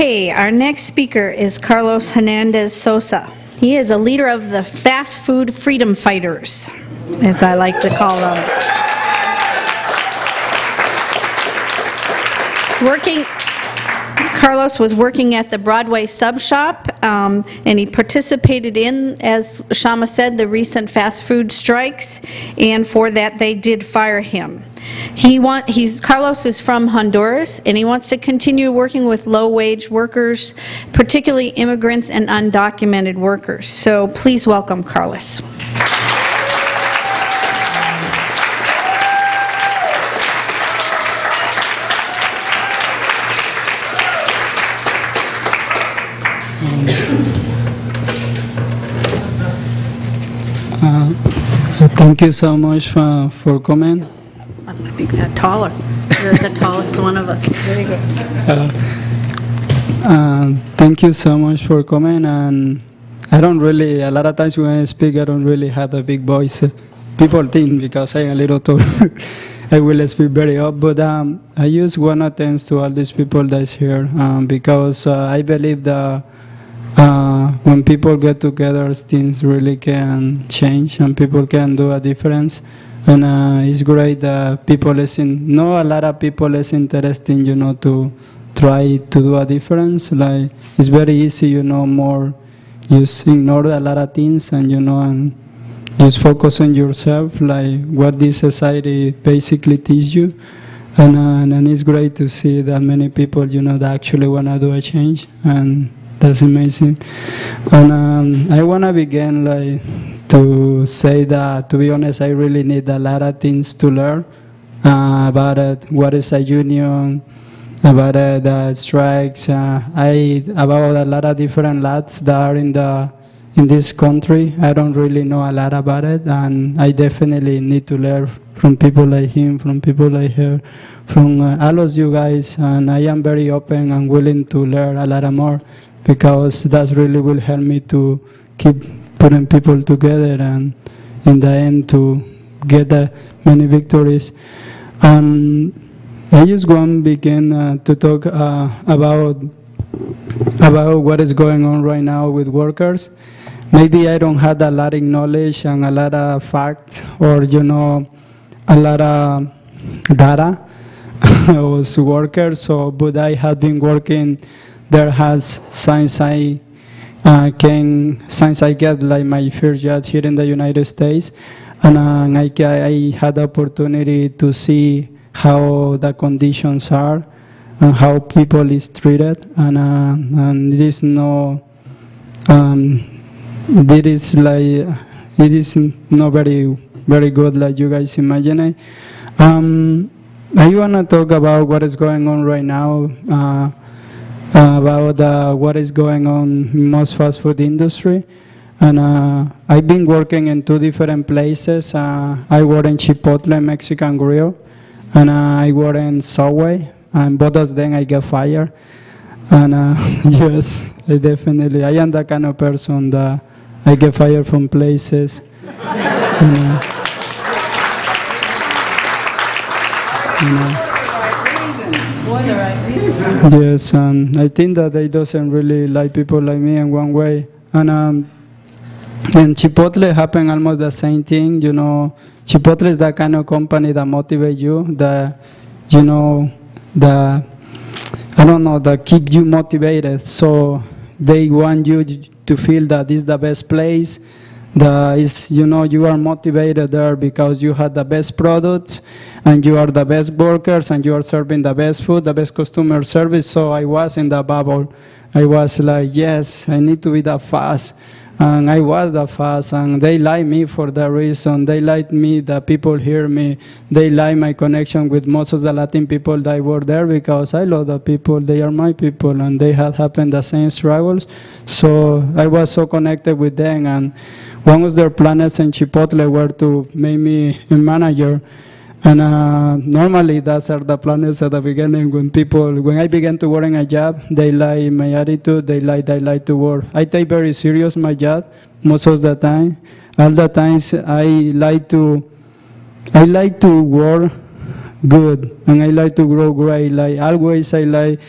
Okay, our next speaker is Carlos Hernandez Sosa. He is a leader of the fast food freedom fighters, as I like to call them. Carlos was working at the Broadway sub shop, and he participated in, as Kshama said, the recent fast food strikes, and for that they did fire him. Carlos is from Honduras, and he wants to continue working with low-wage workers, particularly immigrants and undocumented workers. So please welcome Carlos. Thank you so much for coming. I think that taller. You're the tallest one of us. Very good. Thank you so much for coming. And I don't really, a lot of times when I speak, I don't really have a big voice. People think because I'm a little tall, I will speak very up. But I just want to thank to all these people that's here because I believe that when people get together, things really can change and people can do a difference. And it's great that people listen. Not a lot of people is interested, to try to do a difference. Like it's very easy, more just ignore a lot of things and and just focus on yourself, like what this society basically teaches you. And it's great to see that many people, that actually want to do a change, and that's amazing. And I want to begin to say that, to be honest, I really need a lot of things to learn about it, what is a union, about the strikes, about a lot of different laws that are in this country. I don't really know a lot about it, and I definitely need to learn from people like him, from people like her, from all of you guys, and I am very open and willing to learn a lot more, because that really will help me to keep putting people together and in the end to get many victories. I just want to begin to talk about what is going on right now with workers. Maybe I don't have a lot of knowledge and a lot of facts or a lot of data as workers, but I have been working there since I get my first job here in the United States, and I had the opportunity to see how the conditions are and how people is treated, and it is not very good like you guys imagine. I want to talk about what is going on right now. About what is going on in most fast food industry, and I've been working in 2 different places. I work in Chipotle Mexican Grill, and I work in Subway, and both of them I get fired. And yes, I am the kind of person that I get fired from places. Yes, and I think that they doesn't really like people like me in one way. And Chipotle happened almost the same thing. Chipotle is that kind of company that motivates you, that that keep you motivated. So they want you to feel that this is the best place. That is, you are motivated there because you have the best products and you are the best workers and you are serving the best food, the best customer service. So I was in the bubble. I was like, yes, I need to be that fast. And I was that fast, and they like me for that reason. They like me, that people hear me. They like my connection with most of the Latin people that were there, because I love the people. They are my people, and they had happened the same struggles. So I was so connected with them, and one of their plans in Chipotle were to make me a manager. And normally those are the plans at the beginning. When I began to work in a job, they like my attitude, they like to work. I take very serious my job most of the time. All the times I like to work good, and I like to grow great. Like always I like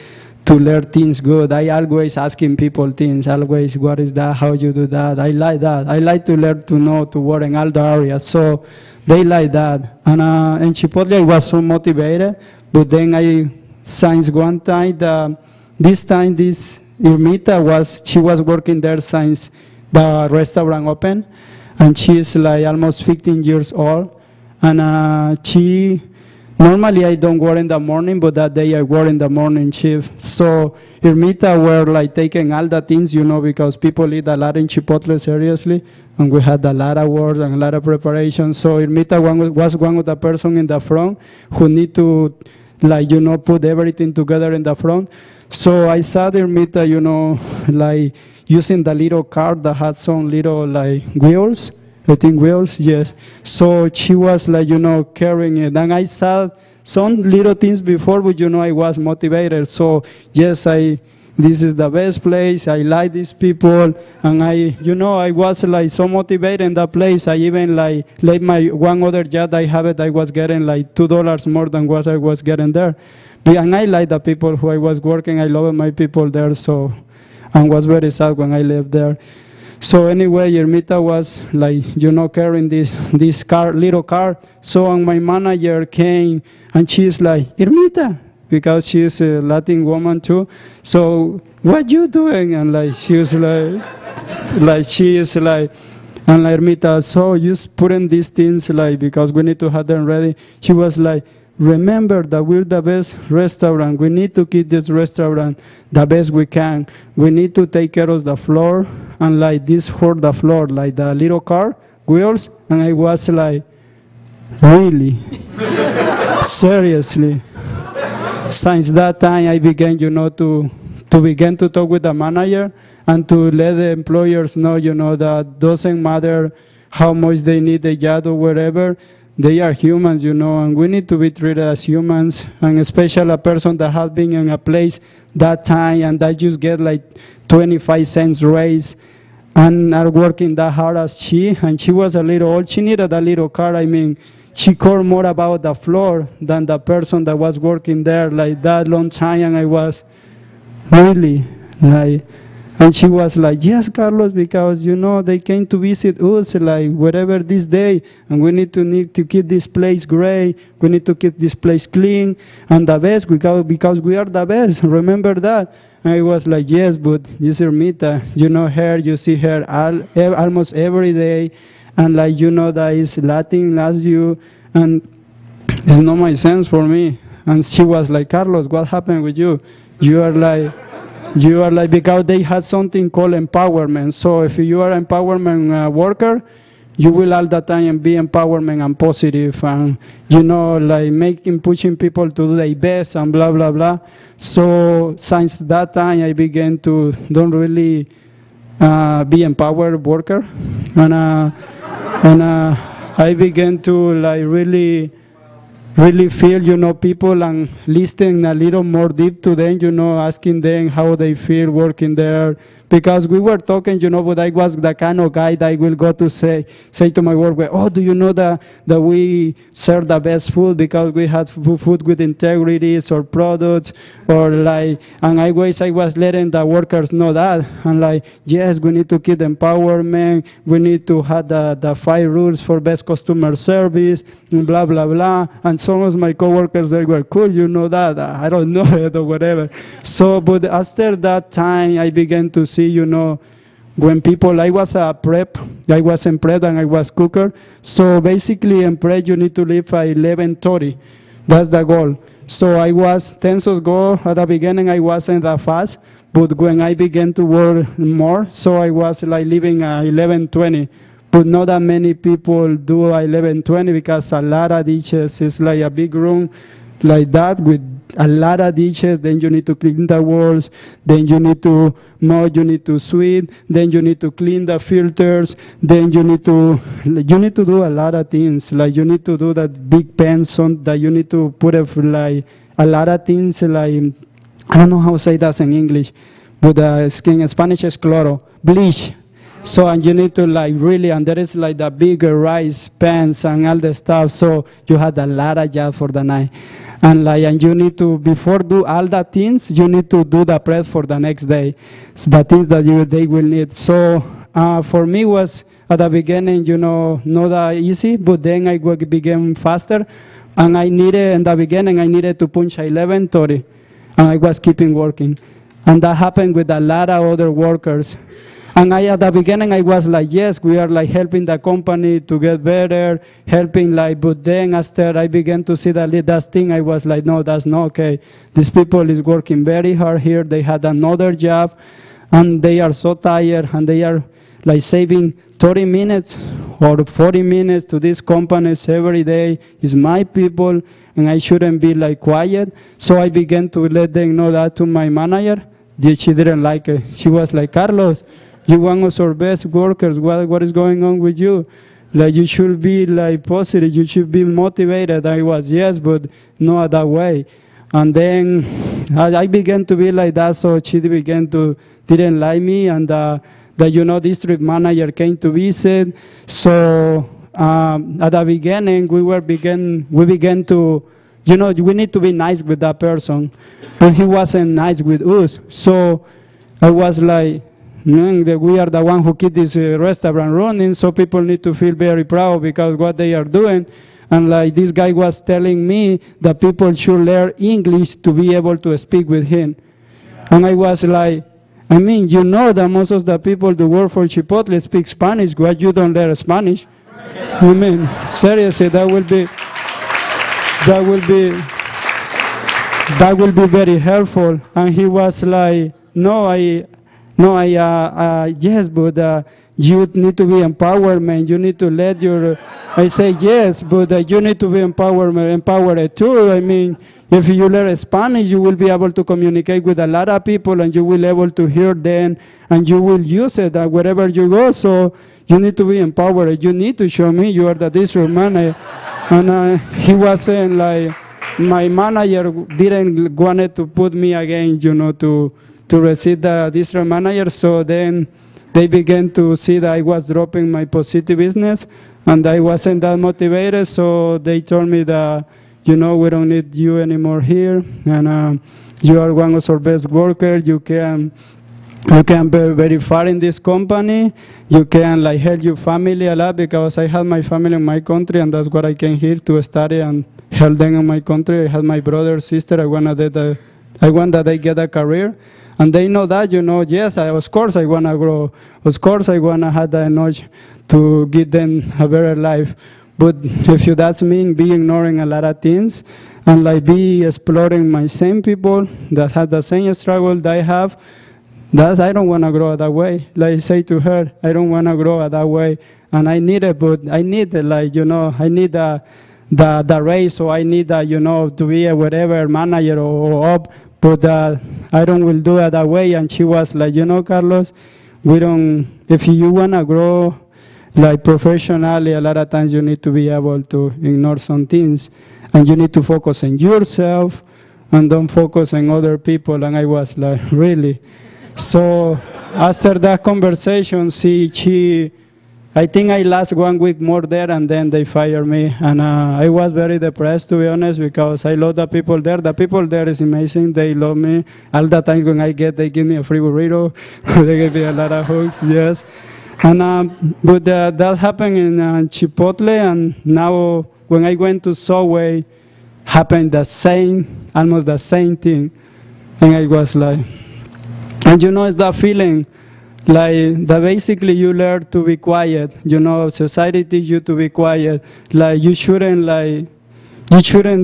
to learn things good. I always asking people things, always, what is that, how you do that. I like that. I like to learn to know, to work in all the areas. So they like that. And in Chipotle, I was so motivated. But then since one time, this Irmita she was working there since the restaurant opened. And she's like almost 15 years old. And normally I don't work in the morning, but that day I work in the morning shift. So Irmita were like taking all the things, because people eat a lot in Chipotle, seriously. And we had a lot of work and a lot of preparation. So Irmita was one of the person in the front who need to, put everything together in the front. So I saw Irmita, like using the little car that had some little wheels. I think wheels, yes. So she was carrying it. And I saw some little things before, but I was motivated. So yes, this is the best place. I like these people. And I was so motivated in that place. I even like my one other job I have I was getting $2 more than what I was getting there. And I like the people who I was working. I love my people there. So, and was very sad when I left there. So anyway, Irmita was carrying this car, little car. So my manager came and she's like, Irmita, because she's a Latin woman too. So what you doing? And she was she is and Irmita, so you putting these things because we need to have them ready. She was like, remember that we're the best restaurant. We need to keep this restaurant the best we can. We need to take care of the floor and this for the floor, the little car wheels. And I was like, really? Seriously? Since that time, I began, to begin to talk with the manager and to let the employers know, that doesn't matter how much they need the job or whatever. They are humans, and we need to be treated as humans, and especially a person that has been in a place that time and that just get 25 cents raise and are working that hard as and she was a little old. She needed a little car. I mean, she cared more about the floor than the person that was working there that long time, and I was really and she was like, yes, Carlos, because, they came to visit us, whatever this day, and we need to keep this place great, we need to keep this place clean, and the best, because we are the best, remember that? And I was like, yes, but you see Irmita, her, you see her almost every day, and that is Latin, as you, and it's not my sense for me. And she was like, Carlos, what happened with you? You are because they had something called empowerment. So if you are an empowerment worker, you will all the time be empowerment and positive and, pushing people to do their best and blah, blah, blah. So since that time, I began to don't really be empowered worker. And I began to really feel, people and listening a little more deep to them, asking them how they feel working there. Because we were talking, but I was the kind of guy that I will go to say to my work, oh, do you know that we serve the best food because we had food with integrities or products or and I was letting the workers know that. And yes, we need to keep empowerment. We need to have the 5 rules for best customer service and blah, blah, blah. And some of my coworkers, they were cool, that. I don't know it or whatever. So, but after that time, I began to see, when people, I was a prep, I was in prep and I was cooker. So basically in prep, you need to leave at 11:30. That's the goal. So I was 10 years ago, at the beginning, I wasn't that fast. But when I began to work more, so I was leaving at 11:20. But not that many people do 11:20 because a lot of dishes is a big room like that with a lot of dishes. Then you need to clean the walls, then you need to mop, you need to sweep, then you need to clean the filters, then you need to do a lot of things. You need to do that big pans on that you need to put a lot of things I don't know how to say that in English, but skin in Spanish is cloro, bleach. So, and you need to really, and there is the bigger rice pans and all the stuff. So you had a lot of job for the night. And you need to, before do all the things, you need to do the prep for the next day. So the things that they will need. So for me was, at the beginning, not that easy, but then I became faster. And in the beginning, I needed to punch 11:30, and I was keeping working. And that happened with a lot of other workers. And at the beginning, I was like, yes, we are like helping the company to get better, helping but then after I began to see that thing, I was like, no, that's not okay. These people is working very hard here. They had another job, and they are so tired, and they are like saving 30 minutes or 40 minutes to these companies every day. Is my people, and I shouldn't be like quiet. So I began to let them know that to my manager. She didn't like it. She was like, Carlos, you want us our best workers. What is going on with you? Like, you should be like positive. You should be motivated. I was, yes, but not that way. And then I began to be like that. So she didn't like me. And the district manager came to visit. So at the beginning, we began to, we need to be nice with that person. But he wasn't nice with us. So I was like, that we are the one who keep this restaurant running, so people need to feel very proud because what they are doing. And like this guy was telling me that people should learn English to be able to speak with him. And I was like, I mean, that most of the people who work for Chipotle speak Spanish, why you don't learn Spanish? I mean, seriously, that will be very helpful. And he was like, yes, but you need to be empowerment. You need to let your, I say yes, but you need to be empowered too. I mean, if you learn Spanish, you will be able to communicate with a lot of people, and you will be able to hear them, and you will use it wherever you go. So you need to be empowered. You need to show me you are the district manager. And he was saying like, my manager didn't want to put me again, to receive the district manager. So then they began to see that I was dropping my positiveness, and I wasn't that motivated. So they told me that, we don't need you anymore here, and you are one of our best workers. You can be very far in this company. You can like help your family a lot, because I had my family in my country, and that's what I came here to study and help them in my country. I had my brother, sister. I want that they get a career. And they know that, yes, of course I want to grow. Of course I want to have the knowledge to give them a better life. But if that's mean be ignoring a lot of things and like be exploring my same people that have the same struggle that I have, I don't want to grow that way. Like I say to her, I don't want to grow that way. And I need it, but I need it, I need the raise, so I need, to be a whatever manager or up. But I don't will do it that way. And she was like, Carlos, if you want to grow like professionally, a lot of times you need to be able to ignore some things. And you need to focus on yourself and don't focus on other people. And I was like, really? So after that conversation, I think I last 1 week more there, and then they fired me. And I was very depressed, to be honest, because I love the people there. The people there is amazing. They love me. All the time when they give me a free burrito. They give me a lot of hugs, yes. And but that happened in Chipotle, and now when I went to Subway, happened almost the same thing. And I was like, and it's that feeling, like that basically you learn to be quiet. Society teaches you to be quiet. Like you shouldn't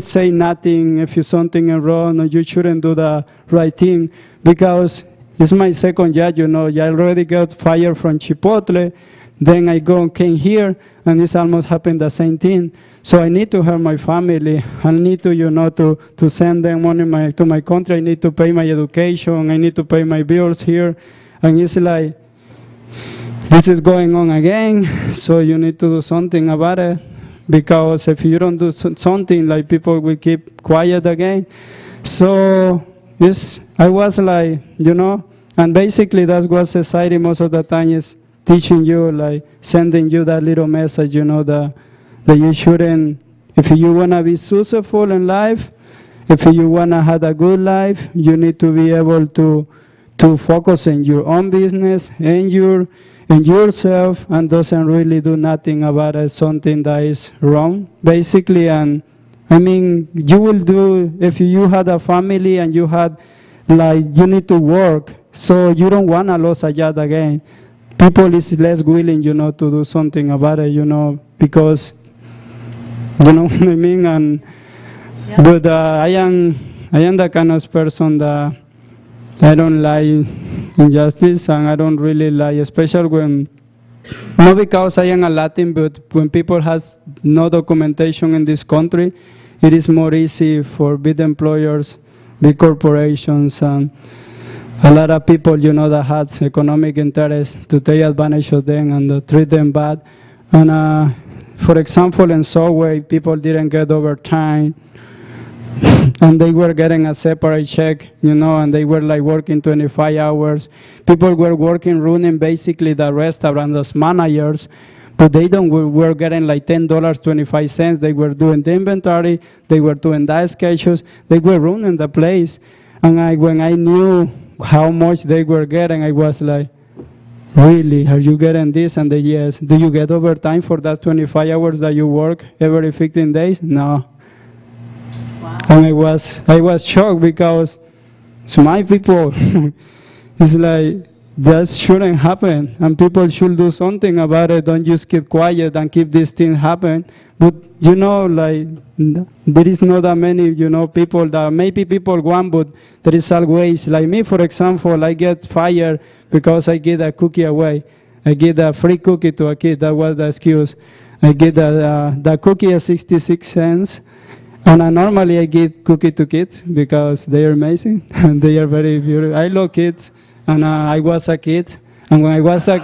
say nothing if you're something wrong, or you shouldn't do the right thing, because it's my second job. I already got fired from Chipotle. Then I came here, and it's almost happened the same thing. So I need to help my family. I need to, to send them money to my country. I need to pay my education. I need to pay my bills here. And it's like, this is going on again. So you need to do something about it. Because if you don't do something, like people will keep quiet again. So I was like, and basically that's what society most of the time is teaching you, like sending you that little message, that you shouldn't, if you want to be successful in life, if you want to have a good life, you need to be able to focus on your own business and yourself, and doesn't really do nothing about it, something that is wrong, basically. And I mean, you will do, if you had a family and you had, like, you need to work, so you don't want to lose a job again. People is less willing, you know, to do something about it, you know, because, you know what I mean? And yeah. But I am the kind of person that I don't like injustice, and I don't really like, especially when, not because I am a Latin, but when people has no documentation in this country, it is more easy for big employers, big corporations, and a lot of people, you know, that has economic interest to take advantage of them and treat them bad. And for example, in Subway, people didn't get overtime, and they were getting a separate check, you know, and they were like working 25 hours. People were working, running basically the restaurant as managers, but they were getting like $10.25. They were doing the inventory, they were doing the schedules, they were running the place. And when I knew how much they were getting, I was like, really, are you getting this? And they, yes. Do you get overtime for that 25 hours that you work every 15 days? No. Wow. And I was shocked, because it's my people. It's like, that shouldn't happen, and people should do something about it. Don't just keep quiet and keep this thing happen. But, you know, like, there is not that many, you know, people that maybe people want, but there is always, like me, for example, I get fired because I give a cookie away. I give a free cookie to a kid. That was the excuse. I give the cookie at 66 cents. And normally I give cookie to kids because they are amazing and they are very beautiful. I love kids, and I was a kid. And when I was a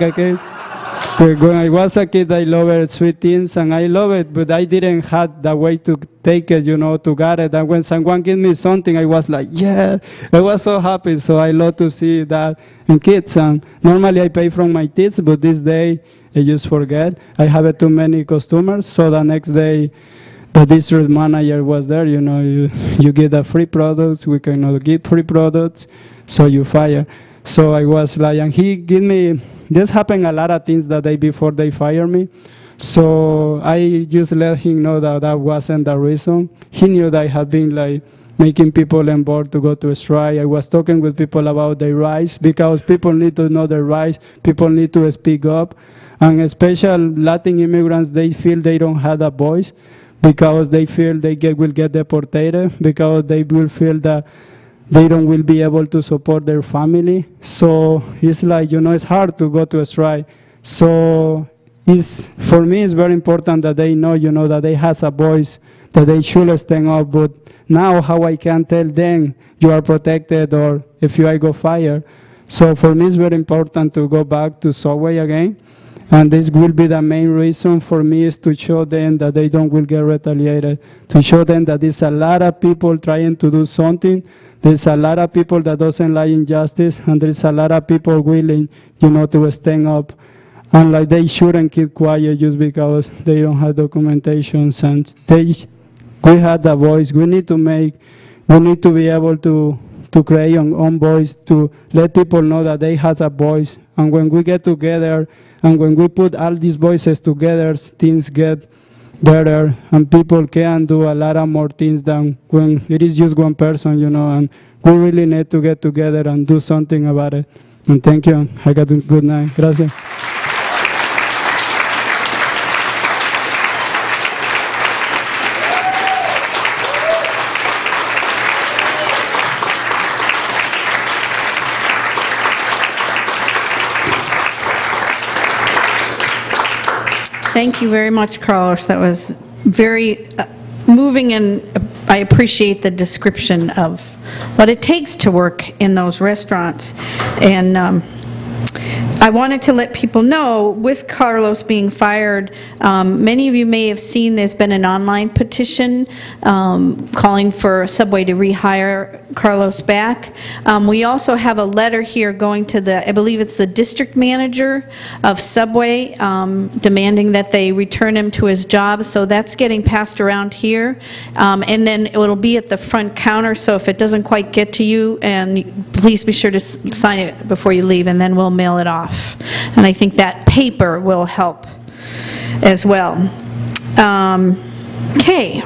kid, I loved sweet things, and I love it, but I didn't have the way to take it, you know, to get it. And when someone gave me something, I was like, yeah, I was so happy. So I love to see that in kids. And normally I pay from my kids, but this day I just forget. I have too many customers, so the next day the district manager was there, you know, you get the free products, we cannot get free products, so you fire. So I was like, and he gave me, this happened a lot of things the day before they fired me. So I just let him know that that wasn't the reason. He knew that I had been like making people on board to go to a strike. I was talking with people about their rights, because people need to know their rights, people need to speak up. And especially Latin immigrants, they feel they don't have a voice, because they feel they will get deported, because they will feel that they will be able to support their family. So it's like, you know, it's hard to go to a strike. So for me, it's very important that they know, you know, that they have a voice, that they should stand up. But now how I can tell them you are protected, or if you go fired. So for me, it's very important to go back to Subway again. And this will be the main reason for me, is to show them that they will get retaliated, to show them that there's a lot of people trying to do something, there's a lot of people that doesn't like injustice, and there's a lot of people willing, you know, to stand up. And like, they shouldn't keep quiet just because they don't have documentations, and we have the voice. We need to be able to create our own voice, to let people know that they have a voice. And when we get together, and when we put all these voices together, things get better, and people can do a lot of more things than when it is just one person, you know. And we really need to get together and do something about it. And thank you. I got a good night. Gracias. Thank you very much, Carlos. That was very moving, and I appreciate the description of what it takes to work in those restaurants. And I wanted to let people know, with Carlos being fired, many of you may have seen there's been an online petition calling for Subway to rehire Carlos back. We also have a letter here going to the, I believe it's the district manager of Subway, demanding that they return him to his job, so that's getting passed around here. And then it'll be at the front counter, so if it doesn't quite get to you, and please be sure to sign it before you leave, and then we'll mail it off. And I think that paper will help as well. Okay.